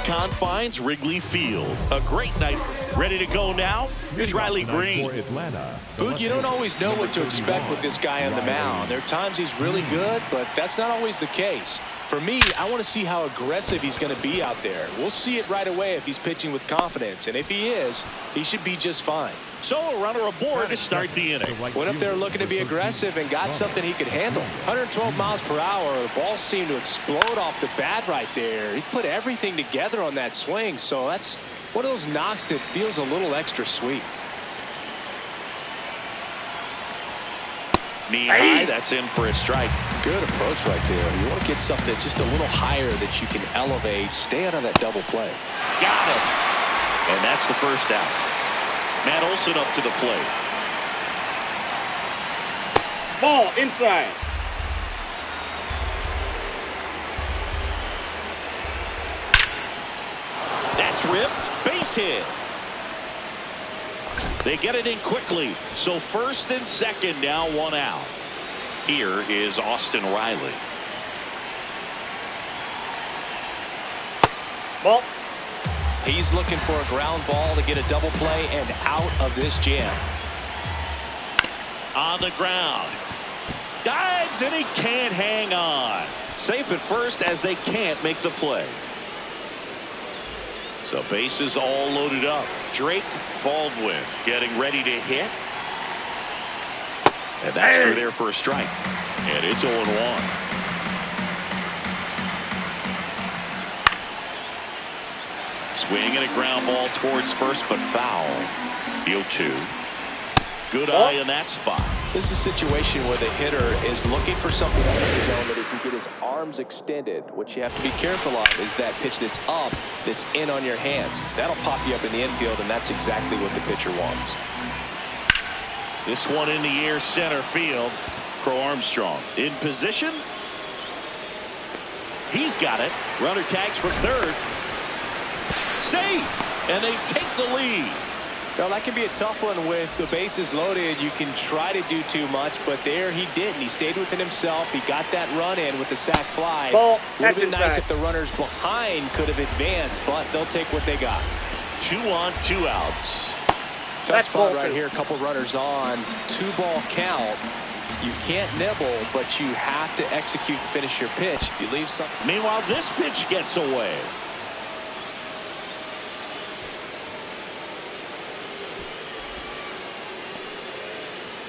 confines, Wrigley Field. A great night. Ready to go now? Here's Riley Green. Boog, you don't always know what to expect with this guy on the mound. There are times he's really good, but that's not always the case. For me, I want to see how aggressive he's going to be out there. We'll see it right away if he's pitching with confidence, and if he is, he should be just fine. So a runner aboard to start the inning. Went up there looking to be aggressive and got something he could handle. 112 miles per hour. The ball seemed to explode off the bat right there. He put everything together on that swing, so that's one of those knocks that feels a little extra sweet. Knee high, that's in for a strike. Good approach right there. You want to get something just a little higher that you can elevate. Stay out of that double play. Got it. And that's the first out. Matt Olson up to the plate. Ball inside. That's ripped. Base hit. They get it in quickly. So first and second, now one out. Here is Austin Riley. Ball. He's looking for a ground ball to get a double play and out of this jam. On the ground. Dives and he can't hang on. Safe at first as they can't make the play. So bases all loaded up. Drake Baldwin getting ready to hit. And that's through there for a strike. And it's 0-1. Swing and a ground ball towards first, but foul. The 0-2. Good eye in that spot. This is a situation where the hitter is looking for something that he can get his arms extended. What you have to be careful of is that pitch that's up, that's in on your hands. That'll pop you up in the infield, and that's exactly what the pitcher wants. This one in the air, center field. Crow Armstrong in position. He's got it. Runner tags for third. Safe, and they take the lead. Now, that can be a tough one with the bases loaded. You can try to do too much, but there he didn't. He stayed within himself. He got that run in with the sac fly. Ball. Would have been nice if the runners behind could have advanced, but they'll take what they got. 2 on, 2 outs. Tough spot right here. A couple runners on. 2-ball count. You can't nibble, but you have to execute, finish your pitch. If you leave something. Meanwhile, this pitch gets away.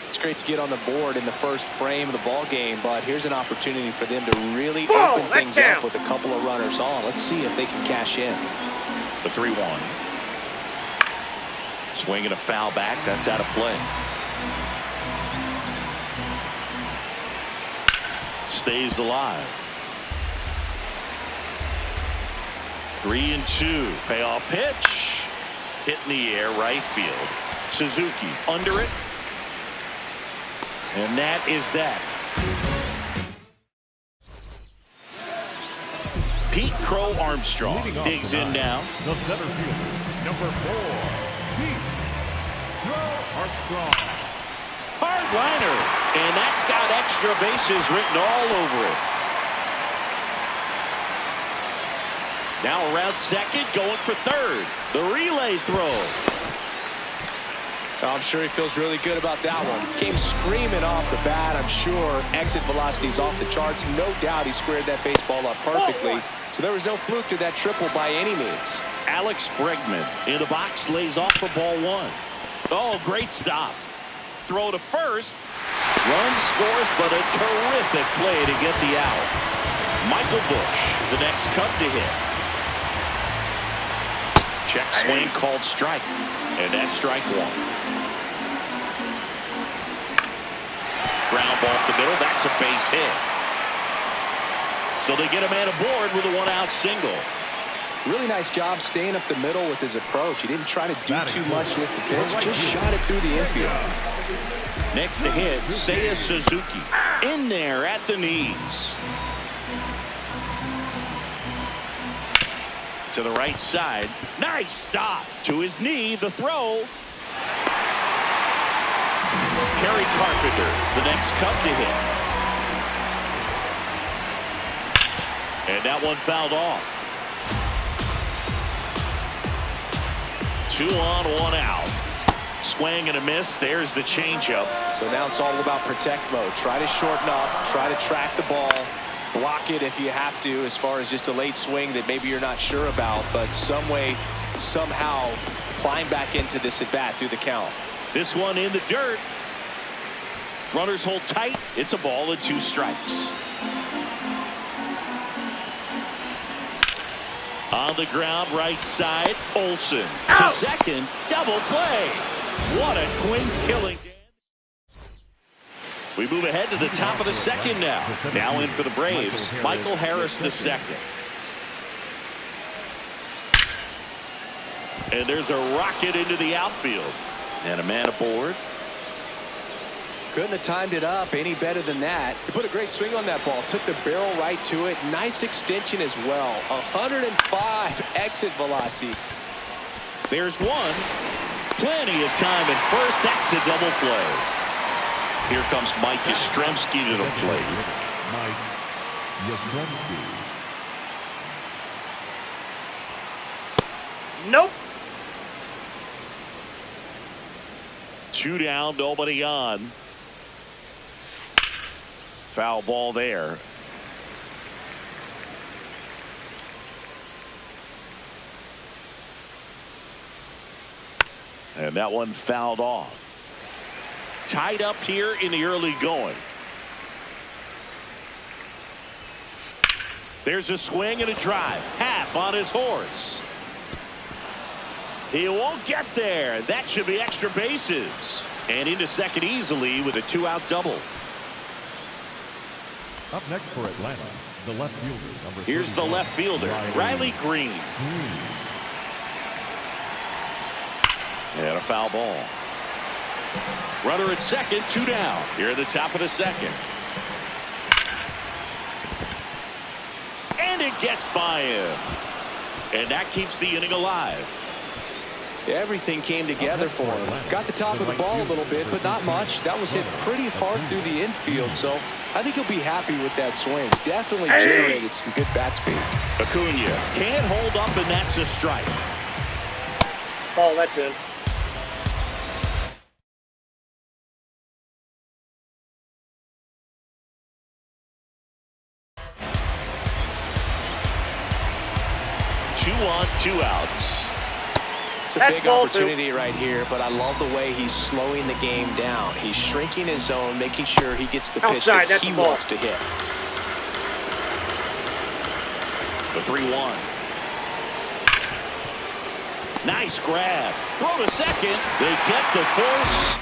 It's great to get on the board in the first frame of the ball game, but here's an opportunity for them to really open things up with a couple of runners on. Let's see if they can cash in. The 3-1. Swing and a foul back. That's out of play. Stays alive. 3-2. Payoff pitch. Hit in the air, right field. Suzuki under it. And that is that. Pete Crow Armstrong digs in now. The center fielder, number 4, Pete Crow Armstrong. Hard liner, and that's got extra bases written all over it. Now around second, going for third. The relay throw. I'm sure he feels really good about that one. Came screaming off the bat, I'm sure. Exit velocity's off the charts. No doubt he squared that baseball up perfectly. So there was no fluke to that triple by any means. Alex Bregman in the box lays off for ball 1. Oh, great stop. Throw to first. Run scores, but a terrific play to get the out. Michael Busch, the next Cub to hit. Check swing called strike. And that's strike 1. Ground ball up the middle. That's a base hit. So they get a man aboard with a 1-out single. Really nice job staying up the middle with his approach. He didn't try to do too much with the pitch. Just shot it through the infield. Next to hit, Seiya Suzuki. In there at the knees. To the right side. Nice stop. To his knee, the throw. Kerry Carpenter, the next Cub to hit. And that one fouled off. 2 on, 1 out. Swing and a miss. There's the changeup. So now it's all about protect mode. Try to shorten up. Try to track the ball. Block it if you have to, as far as just a late swing that maybe you're not sure about. But some way, somehow, climb back into this at bat through the count. This one in the dirt. Runners hold tight. It's a ball and 2 strikes. On the ground, right side, Olson to second, double play. What a clean killing. We move ahead to the top of the second now. Now in for the Braves, Michael Harris the second. And there's a rocket into the outfield. And a man aboard. Couldn't have timed it up any better than that. He put a great swing on that ball. Took the barrel right to it. Nice extension as well. 105 exit velocity. There's one. Plenty of time at first. That's a double play. Here comes Mike Yastrzemski to the plate. Mike Yastrzemski. Nope. 2 down, nobody on. Foul ball there. And that one fouled off. Tied up here in the early going. There's a swing and a drive. Happ on his horse. He won't get there. That should be extra bases. And into second easily with a 2-out double. Up next for Atlanta, the left fielder, number Here's the left fielder, Riley Green. And a foul ball. Runner at second, 2 down. Here at the top of the second. And it gets by him. And that keeps the inning alive. Everything came together for him. Got the top of the ball a little bit, but not much. That was hit pretty hard through the infield, so I think he'll be happy with that swing. Definitely generated some good bat speed. Acuna can't hold up, and that's a strike. Oh, that's in. Two on, 2 outs. It's a big opportunity right here, but I love the way he's slowing the game down. He's shrinking his zone, making sure he gets the pitch that he wants to hit. The 3-1. Nice grab. Throw to second. They get the force.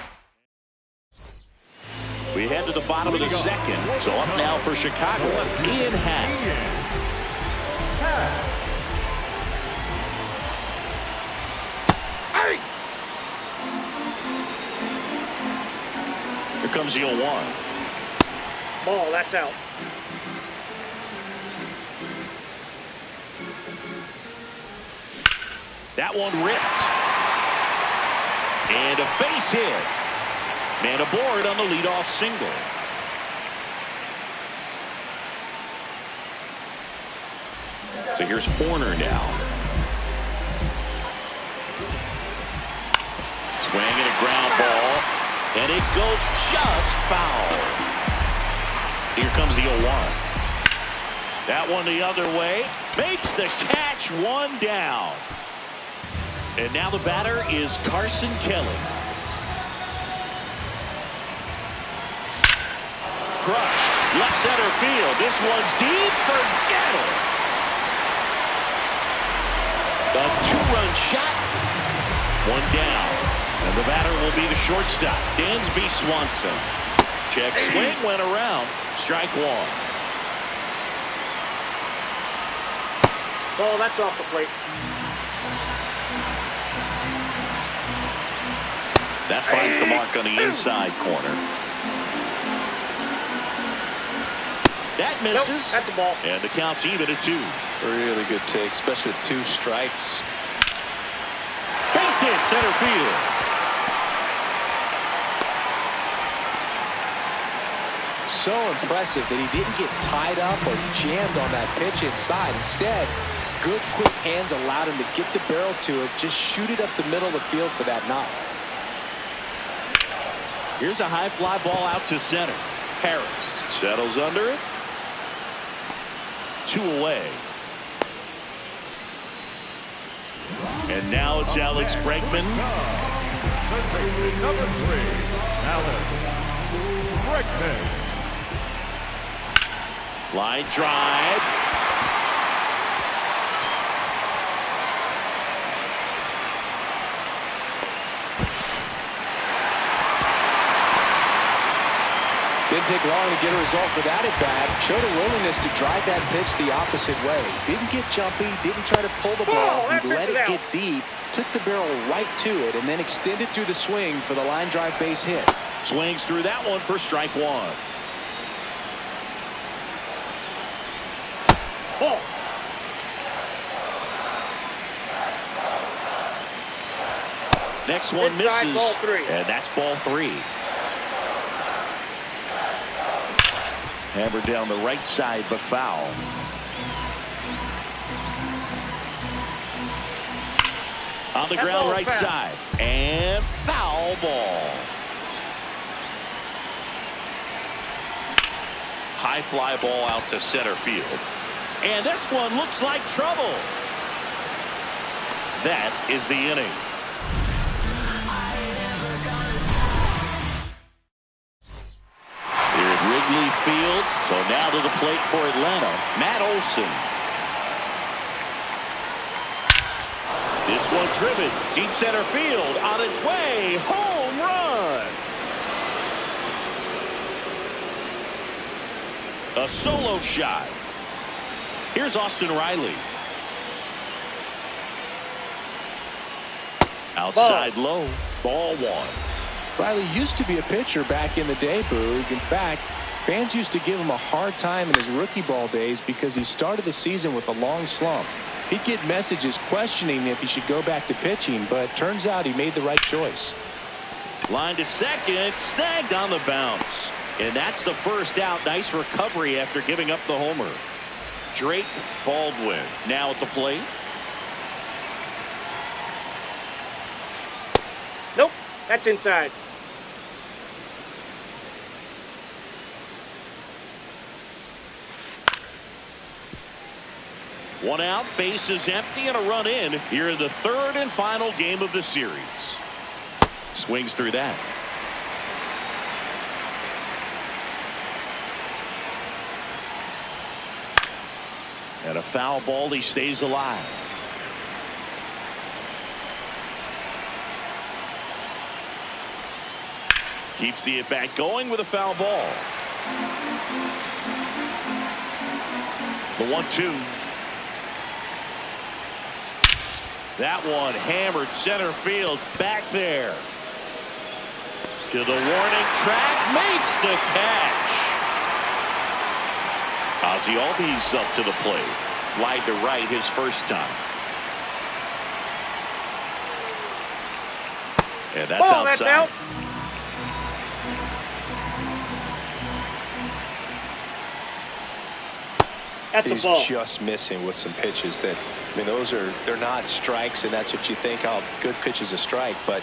We head to the bottom of the second. So up now for Chicago, Ian Happ. Here comes the 0-1. Ball, that's out. That one ripped. And a base hit. Man aboard on the leadoff single. So here's Horner now. Swing and a ground ball. And it goes just foul. Here comes the 0-1. That one the other way. Makes the catch, 1 down. And now the batter is Carson Kelly. Crushed. Left center field. This one's deep. Forget it. A 2-run shot. 1 down. And the batter will be the shortstop, Dansby Swanson. Check swing, went around. Strike 1. Ball, that's off the plate. That finds the mark on the inside corner. That misses. Nope, that's the ball. And the count's even at 2. Really good take, especially with 2 strikes. Base hit, center field. So impressive that he didn't get tied up or jammed on that pitch inside. Instead, good, quick hands allowed him to get the barrel to it. Just shoot it up the middle of the field for that knock. Here's a high fly ball out to center. Harris settles under it. 2 away. And now it's Alex Bregman. Number 3, Alex Bregman. Line drive. Didn't take long to get a result for that at bat. Showed a willingness to drive that pitch the opposite way. Didn't get jumpy, didn't try to pull the ball. He let it get deep, took the barrel right to it, and then extended through the swing for the line drive base hit. Swings through that one for strike 1. Ball. Next one Inside, misses. ball 3. And that's ball 3. Hammered down the right side, but foul. On the ground, right side. And foul ball. High fly ball out to center field. And this one looks like trouble. That is the inning. Here at Wrigley Field. So now to the plate for Atlanta, Matt Olson. This one driven deep center field, on its way, home run. A solo shot. Here's Austin Riley. Outside low, ball 1. Riley used to be a pitcher back in the day, Boog. In fact, fans used to give him a hard time in his rookie ball days because he started the season with a long slump. He'd get messages questioning if he should go back to pitching, but turns out he made the right choice. Line to second, snagged on the bounce. And that's the first out. Nice recovery after giving up the homer. Drake Baldwin now at the plate. Nope, that's inside. One out, base is empty, and a run in here in the 3rd and final game of the series. Swings through that. And a foul ball, he stays alive. Keeps the at-bat going with a foul ball. The 1-2. That one hammered center field back there. To the warning track, makes the catch. Ozzie Albies up to the plate. Flied to right his first time. And that's outside. That's out. That's He's a ball. just missing with some pitches that, I mean, they're not strikes, and that's what you think, oh, good pitch is a strike, but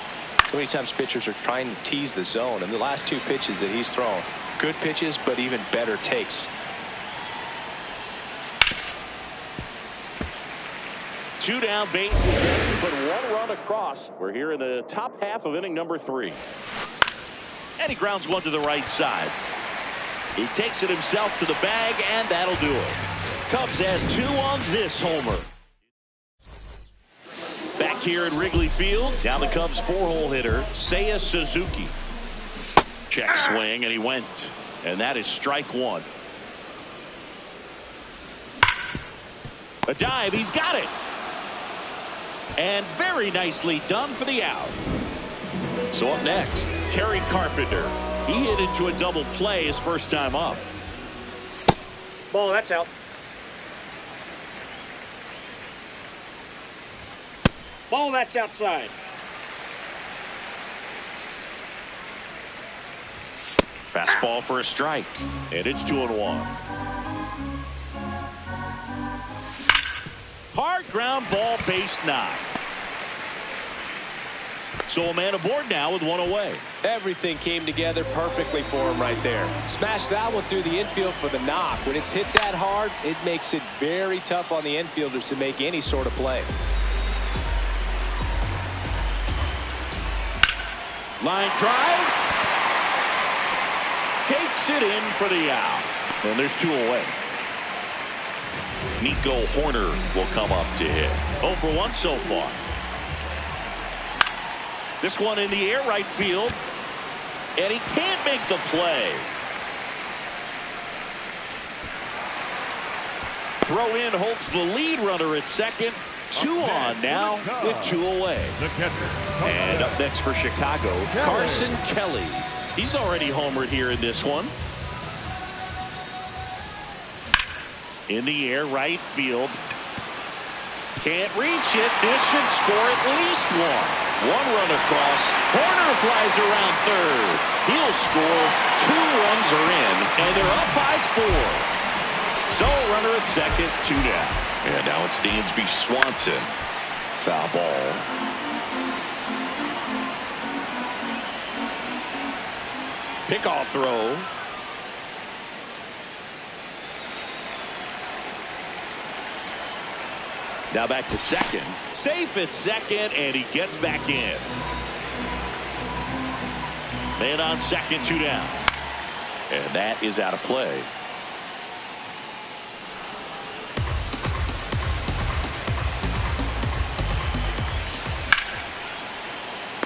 so many times pitchers are trying to tease the zone, and the last 2 pitches that he's thrown, good pitches, but even better takes. 2 down, base, but 1 run across. We're here in the top half of inning number 3. And he grounds one to the right side. He takes it himself to the bag, and that'll do it. Cubs add 2 on this homer. Back here at Wrigley Field, now the Cubs 4-hole hitter, Seiya Suzuki. Check swing, and he went. And that is strike 1. A dive, he's got it. And very nicely done for the out. So up next, Kerry Carpenter. He hit into a double play his first time up. Ball, that's out. Ball, that's outside. Fastball for a strike. And it's 2-1. Hard ground ball, base knock. So a man aboard now with one away. Everything came together perfectly for him right there. Smashed that one through the infield for the knock. When it's hit that hard, it makes it very tough on the infielders to make any sort of play. Line drive. Takes it in for the out. And there's two away. Nico Hoerner will come up to hit. 0 for 1 so far. This one in the air right field. And he can't make the play. Throw in Holtz, the lead runner at second. 2 on now with 2 away. The catcher. And up next for Chicago, Carson Kelly. He's already homered here in this one. In the air, right field. Can't reach it. This should score at least 1. 1 run across. Hoerner flies around third. He'll score. 2 runs are in, and they're up by 4. So runner at second, 2 down. And now it's Dansby Swanson. Foul ball. Pickoff throw. Now back to second. Safe at second, and he gets back in. Man on second, 2 down. And that is out of play.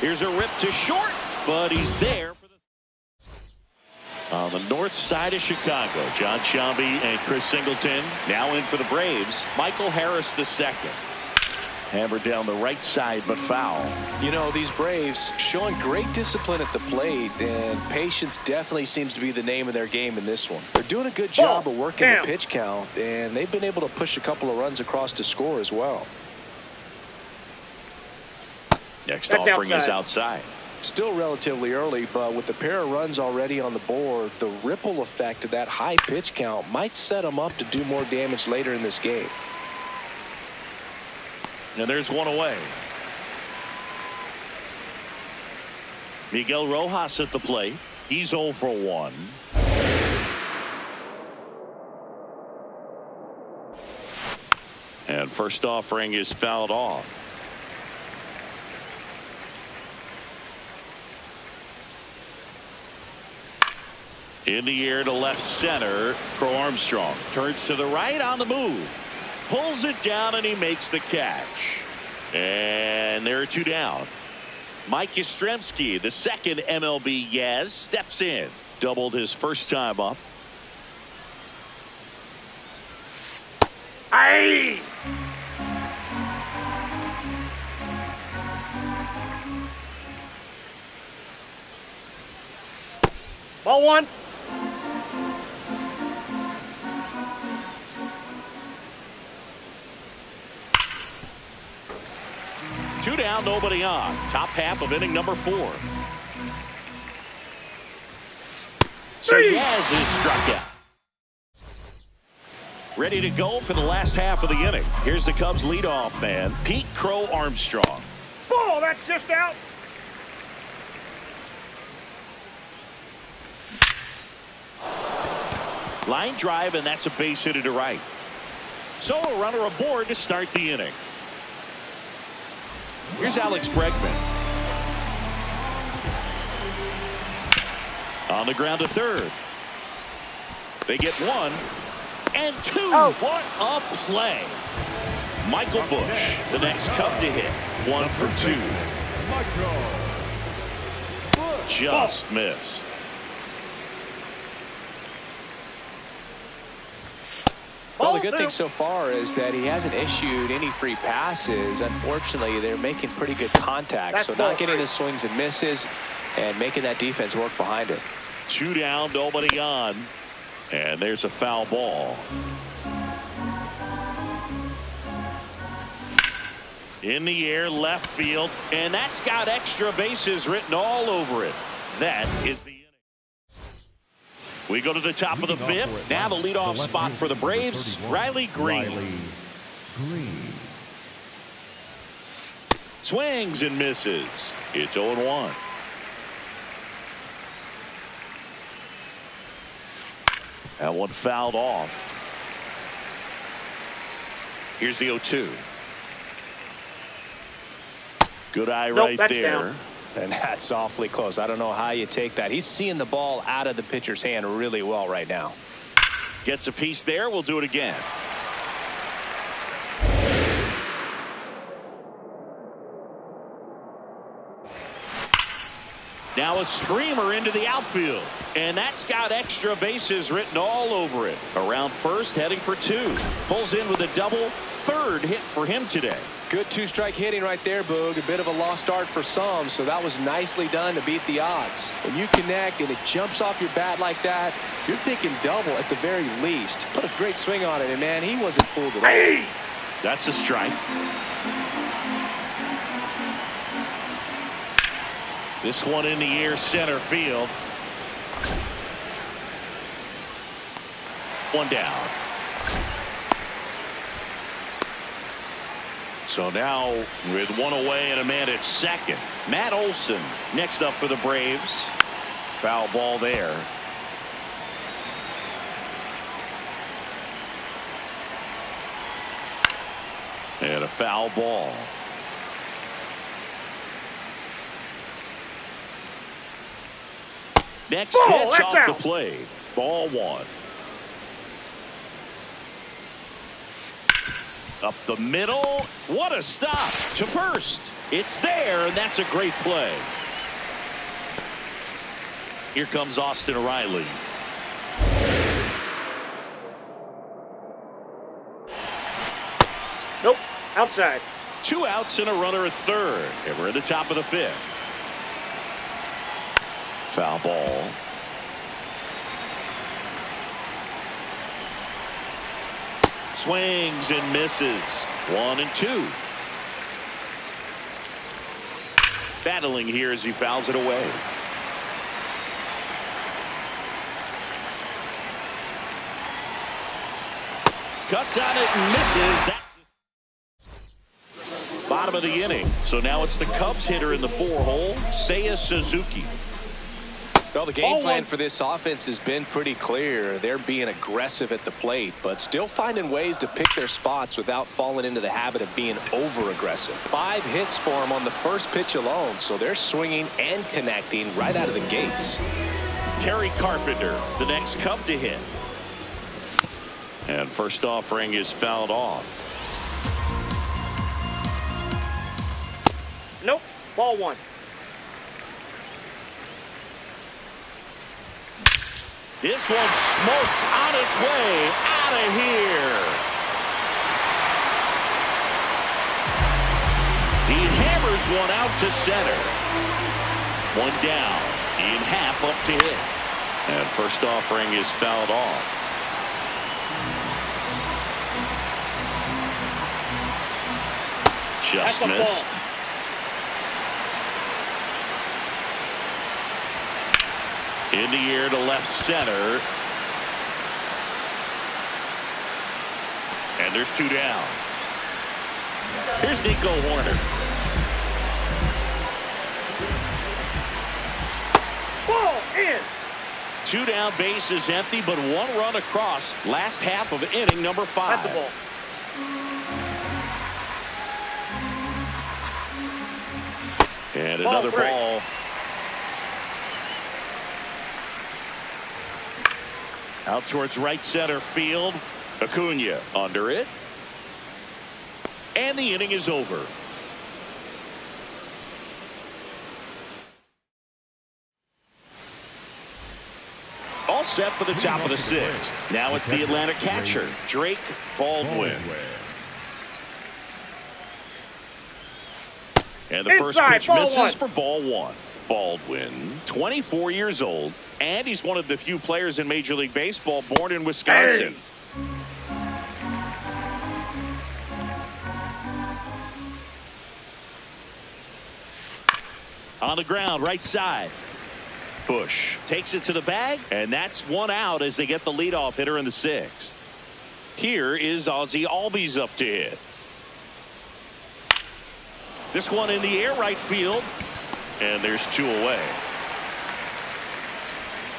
Here's a rip to short, but he's there. On the north side of Chicago, John Sciambi and Chris Singleton now in for the Braves. Michael Harris the second. Hammered down the right side, but foul. You know, these Braves showing great discipline at the plate, and patience definitely seems to be the name of their game in this one. They're doing a good job of working the pitch count, and they've been able to push a couple of runs across to score as well. Next offering is outside. Still relatively early, but with the pair of runs already on the board, the ripple effect of that high pitch count might set them up to do more damage later in this game. And there's 1 away. Miguel Rojas at the plate. He's 0 for 1. And first offering is fouled off. In the air to left center. Crow Armstrong turns to the right on the move. Pulls it down and he makes the catch. And there are 2 down. Mike Yastrzemski, the second MLB Yaz, steps in. Doubled his first time up. Aye! Ball 1. Two down, nobody on. Top half of inning number 4. So Yaz is struck out. Ready to go for the last half of the inning. Here's the Cubs leadoff man, Pete Crow Armstrong. Ball, that's just out. Line drive, and that's a base hit to right. So a runner aboard to start the inning. Here's Alex Bregman. On the ground to third. They get 1 and 2. Oh. What a play. Michael Busch, the next Cub to hit. 1 for 2. Just missed. Well, the good thing so far is that he hasn't issued any free passes. Unfortunately, they're making pretty good contact. So not getting the swings and misses and making that defense work behind it. 2 down, nobody on. And there's a foul ball. In the air, left field. And that's got extra bases written all over it. That is the inning. We go to the top of the 5th. Now the leadoff spot for the Braves, Riley Green. Swings and misses. It's 0-1. That one fouled off. Here's the 0-2. Good eye right there. Down. And that's awfully close. I don't know how you take that. He's seeing the ball out of the pitcher's hand really well right now. Gets a piece there. We'll do it again. Now a screamer into the outfield. And that's got extra bases written all over it. Around first, heading for 2. Pulls in with a double. Third hit for him today. Good two-strike hitting right there, Boog. A bit of a lost start for some, so that was nicely done to beat the odds. When you connect and it jumps off your bat like that, you're thinking double at the very least. Put a great swing on it, and man, he wasn't fooled at all. Hey! That's a strike. This one in the air, center field. One down. So now with one away and a man at second, Matt Olson next up for the Braves. Foul ball there. And a foul ball. Next pitch off the plate. Ball 1. Up the middle. What a stop to first. It's there, and that's a great play. Here comes Austin Riley. Nope. Outside. 2 outs and a runner at third. And we're at the top of the 5th. Foul ball. Swings and misses. 1 and 2. Battling here as he fouls it away. Cuts on it and misses. That's bottom of the inning. So now it's the Cubs hitter in the 4-hole, Seiya Suzuki. Well, the game plan for this offense has been pretty clear. They're being aggressive at the plate, but still finding ways to pick their spots without falling into the habit of being over-aggressive. 5 hits for them on the first pitch alone, so they're swinging and connecting right out of the gates. Terry Carpenter, the next Cub to hit. And first offering is fouled off. Nope. Ball 1. This one's smoked on its way out of here. He hammers one out to center. One down. In half up to hit. And first offering is fouled off. Just missed. In the air to left center. And there's 2 down. Here's Nico Hoerner. Ball in. 2 down, base is empty, but 1 run across. Last half of inning number 5. That's the ball. And another ball. Out towards right center field. Acuna under it. And the inning is over. All set for the top of the 6th. Now it's the Atlanta catcher, Drake Baldwin. And the first pitch misses for ball 1. Baldwin, 24 years old, and he's one of the few players in Major League Baseball born in Wisconsin. On the ground, right side. Bush takes it to the bag, and that's 1 out as they get the leadoff hitter in the 6th. Here is Ozzie Albies up to hit. This one in the air right field. And there's 2 away.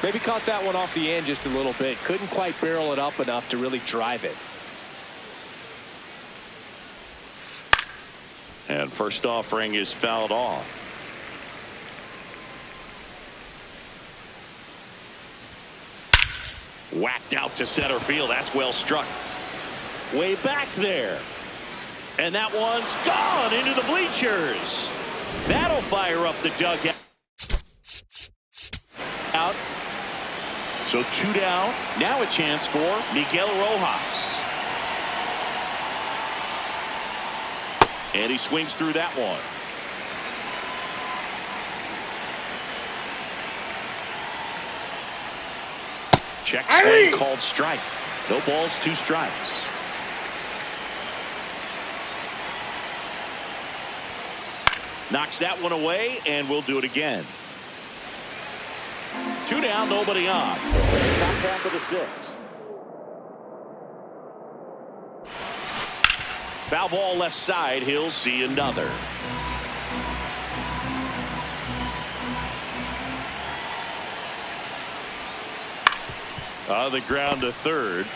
Maybe caught that one off the end just a little bit. Couldn't quite barrel it up enough to really drive it. And first offering is fouled off. Whacked out to center field. That's well struck. Way back there. And that one's gone into the bleachers. That'll fire up the dugout. Out. So 2 down. Now a chance for Miguel Rojas. And he swings through that one. Check swing called strike. No balls, 2 strikes. Knocks that one away, and we'll do it again. 2 down, nobody on. Top half of the 6th. Foul ball left side. He'll see another. On the ground to third.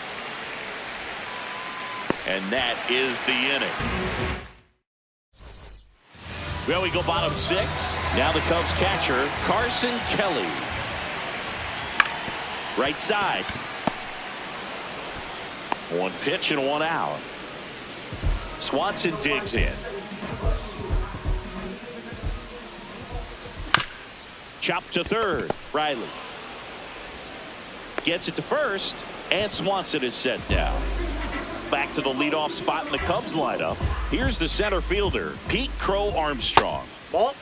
And that is the inning. Well, we go bottom 6. Now the Cubs catcher, Carson Kelly. Right side. 1 pitch and 1 out. Swanson digs in. Chop to third. Riley gets it to first, and Swanson is set down. Back to the leadoff spot in the Cubs lineup. Here's the center fielder, Pete Crow Armstrong. Ball.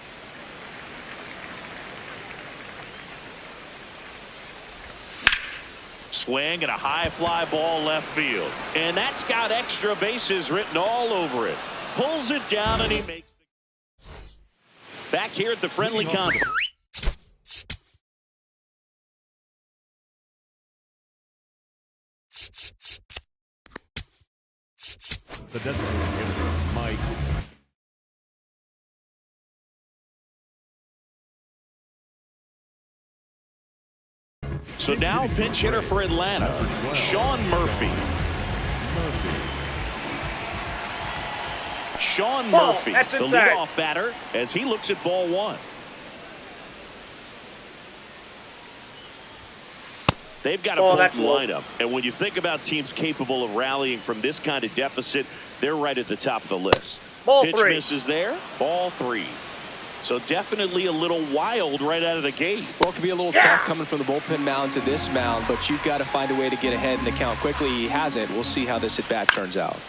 Swing and a high fly ball left field. And that's got extra bases written all over it. Pulls it down and he makes it. Back here at the friendly conference. The designated hitter, Mike. So now pinch hitter for Atlanta, Sean Murphy. Sean Murphy, the leadoff batter, as he looks at ball 1. They've got a potent lineup, and when you think about teams capable of rallying from this kind of deficit, they're right at the top of the list. Pitch misses there, ball 3. So definitely a little wild right out of the gate. Well, it could be a little tough coming from the bullpen mound to this mound, but you've got to find a way to get ahead in the count quickly. He hasn't. We'll see how this at bat turns out.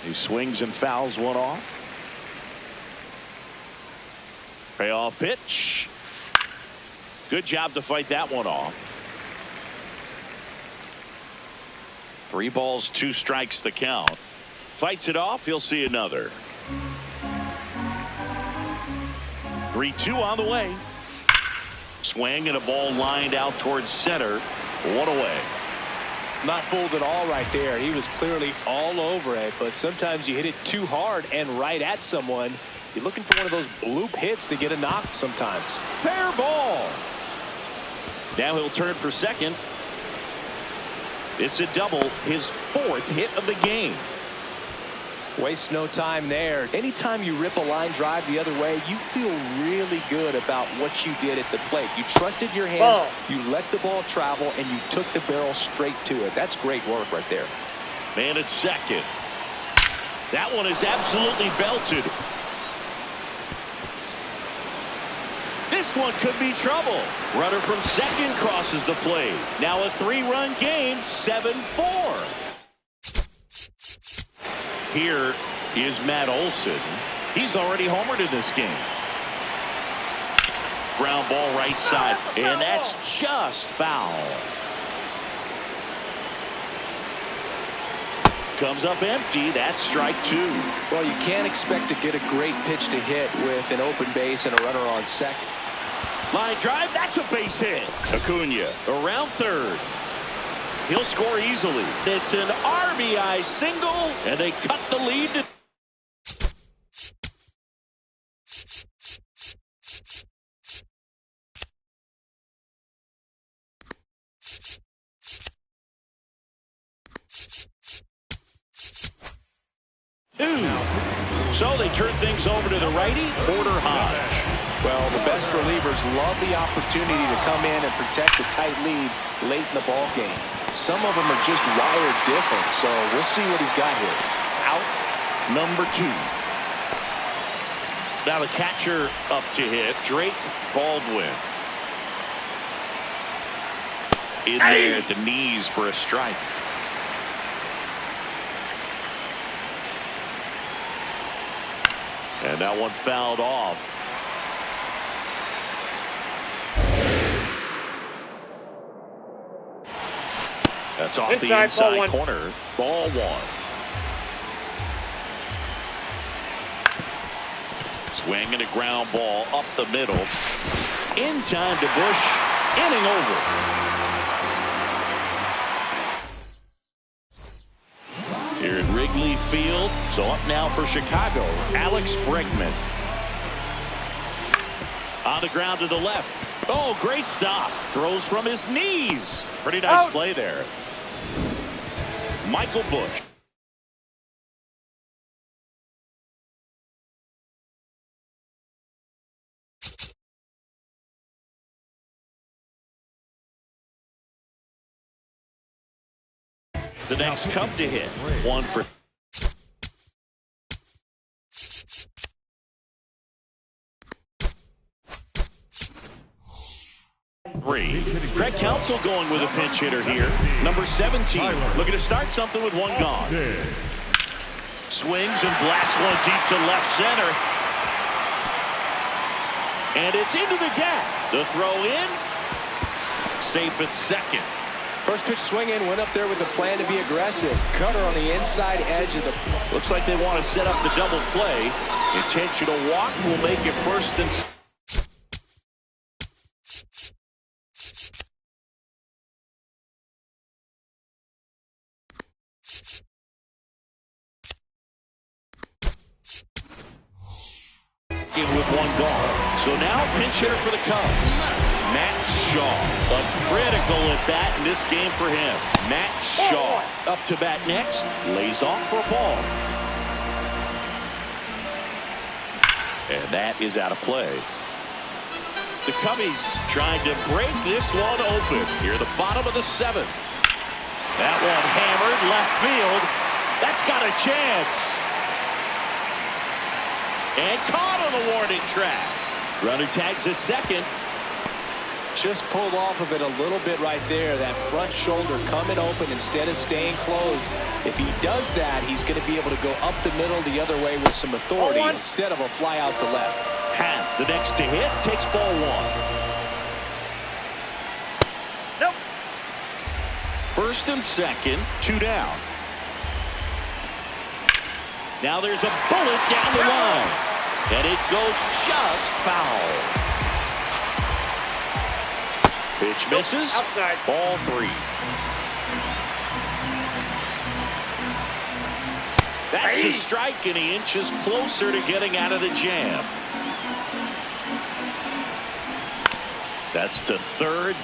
He swings and fouls one off. Payoff pitch. Good job to fight that one off. 3 balls, 2 strikes the count. Fights it off. He'll see another. 3-2 on the way. Swing and a ball lined out towards center. 1 away. Not fooled at all right there. He was clearly all over it, but sometimes you hit it too hard and right at someone. You're looking for one of those bloop hits to get a knock sometimes. Fair ball. Now he'll turn for second. It's a double, his 4th hit of the game. Waste no time there. Anytime you rip a line drive the other way, you feel really good about what you did at the plate. You trusted your hands, you let the ball travel, and you took the barrel straight to it. That's great work right there. Man at second. That one is absolutely belted. This one could be trouble. Runner from second crosses the plate. Now a 3-run game, 7-4. Here is Matt Olson. He's already homered in this game. Ground ball right side, and that's just foul. Comes up empty. That's strike 2. Well, you can't expect to get a great pitch to hit with an open base and a runner on second. Line drive, that's a base hit. Acuna around third. He'll score easily. It's an RBI single, and they cut the lead to So they turn things over to the righty, Porter Hodge. Well, the best relievers love the opportunity to come in and protect a tight lead late in the ball game. Some of them are just wired different, so we'll see what he's got here. Out number 2. Now the catcher up to hit, Drake Baldwin. In there at the knees for a strike. And that one fouled off. That's off the inside corner. Ball 1. Swing and a ground ball up the middle. In time to Bush. Inning over. Here at Wrigley Field. So up now for Chicago, Alex Bregman. On the ground to the left. Oh, great stop. Throws from his knees. Pretty nice play there. Michael Bush. The next come to hit. 1 for 3. Craig Counsell going with a pinch hitter here. Number 17. Looking to start something with 1 gone. Swings and blasts one deep to left center. And it's into the gap. The throw in. Safe at second. First pitch swing in, went up there with the plan to be aggressive. Cutter on the inside edge of the... Looks like they want to set up the double play. Intentional walk will make it first and... with 1 gone. So now pinch hitter for the Cubs. Matt Shaw. A critical at bat in this game for him. Matt Shaw up to bat next. Lays off for a ball. And that is out of play. The Cubbies trying to break this one open. Here at the bottom of the 7th. That one hammered left field. That's got a chance. And caught on the warning track. Runner tags at second. Just pulled off of it a little bit right there. That front shoulder coming open instead of staying closed. If he does that, he's going to be able to go up the middle the other way with some authority instead of a fly out to left. Happ, the next to hit, takes ball 1. Nope. First and second, 2 down. Now there's a bullet down the line. And it goes just foul. Pitch misses. Outside. Ball 3. That's a strike, and he inches closer to getting out of the jam. That's to third.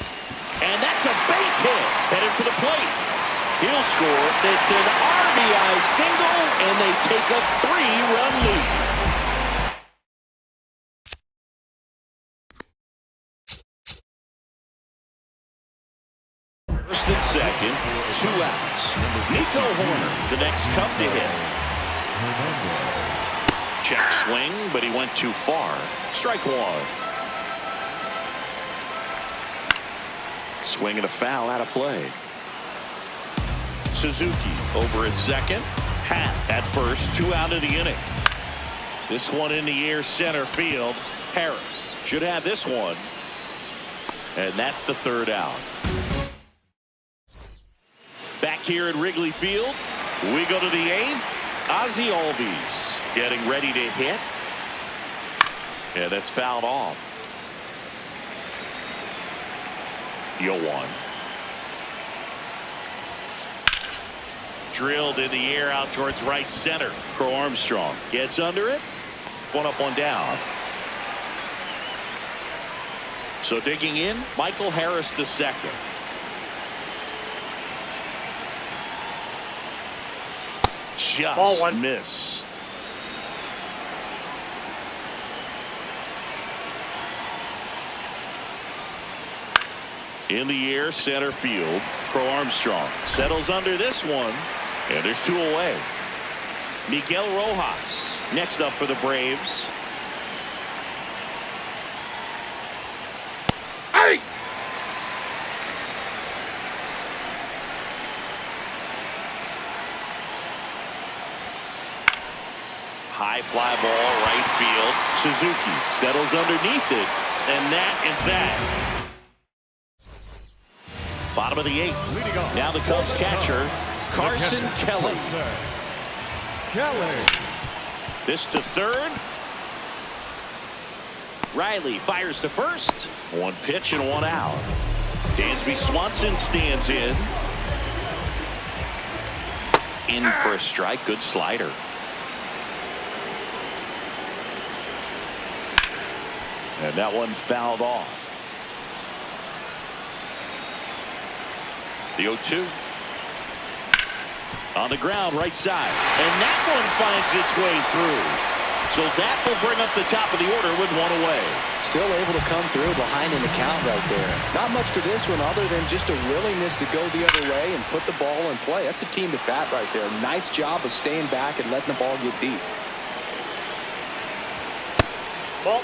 And that's a base hit. Headed for the plate. He'll score. It's an RBI single, and they take a 3-run lead. First and second, 2 outs. Nico Hoerner, the next Cub to hit. Check swing, but he went too far. Strike 1. Swing and a foul out of play. Suzuki over at second. Happ at first. 2 out of the inning. This one in the air center field. Harris should have this one. And that's the 3rd out. Back here at Wrigley Field, we go to the 8th. Ozzie Albies getting ready to hit. Yeah, that's fouled off. 0-1. Drilled in the air out towards right center. Crow Armstrong gets under it. 1 up, 1 down. So digging in, Michael Harris the second. Just missed. In the air, center field. Crow Armstrong settles under this one, and there's 2 away. Miguel Rojas next up for the Braves. Hey! High fly ball, right field. Suzuki settles underneath it, and that is that. Bottom of the 8th. Now the Cubs catcher, Carson Kelly. This to third. Riley fires to first. 1 pitch and 1 out. Dansby Swanson stands in. In for a strike. Good slider. And that one fouled off. The 0-2. On the ground, right side. And that one finds its way through. So that will bring up the top of the order with 1 away. Still able to come through behind in the count right there. Not much to this one other than just a willingness to go the other way and put the ball in play. That's a team to bat right there. Nice job of staying back and letting the ball get deep. Ball.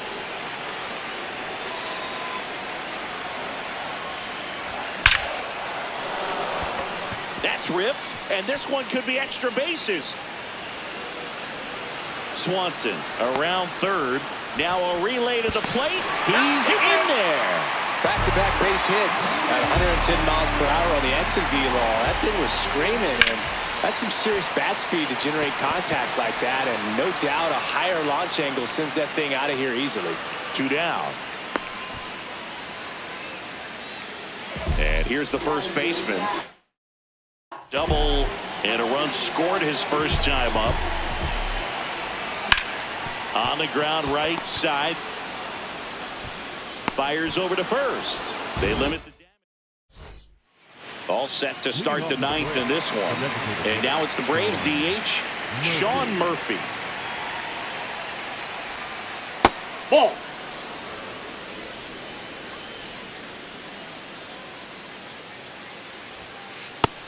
That's ripped, and this one could be extra bases. Swanson around third. Now a relay to the plate. He's in there. Back-to-back base hits at 110 miles per hour on the exit velo. That thing was screaming, and that's some serious bat speed to generate contact like that, and no doubt a higher launch angle sends that thing out of here easily. 2 down. And here's the first baseman. Double and a run scored his first time up. On the ground, right side. Fires over to first. They limit the damage. All set to start the 9th in this one. And now it's the Braves DH, Sean Murphy. Ball.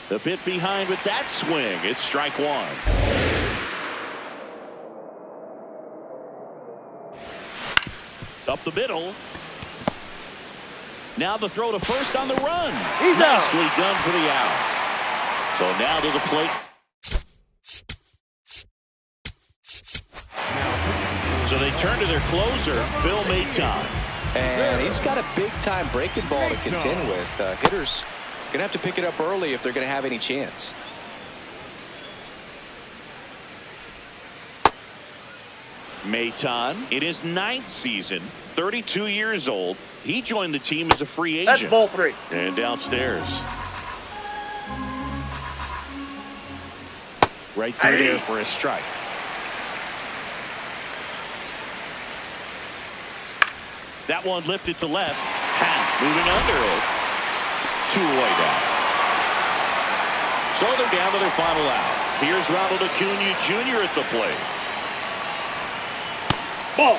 The bit behind with that swing. It's strike 1. Up the middle. Now the throw to first on the run. He's Nicely out. done for the out. So now to the plate. So they turn to their closer, Phil Maton. And he's got a big-time breaking ball to contend with. Hitters going to have to pick it up early if they're going to have any chance. Maton in his 9th season, 32 years old. He joined the team as a free agent. That's ball 3. And downstairs. Right through there for a strike. That one lifted to left. Happ moving under it. 2 away down. So they're down to their final out. Here's Ronald Acuna Jr. at the plate. Ball.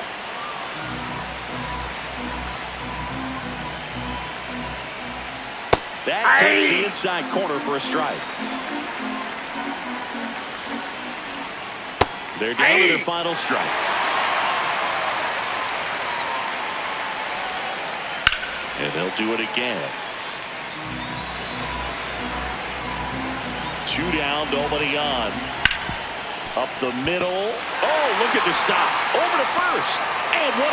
That takes the inside corner for a strike. They're down to their final strike. And they'll do it again. 2 down, nobody on. Up the middle. Oh, look at the stop. Over to first. And what a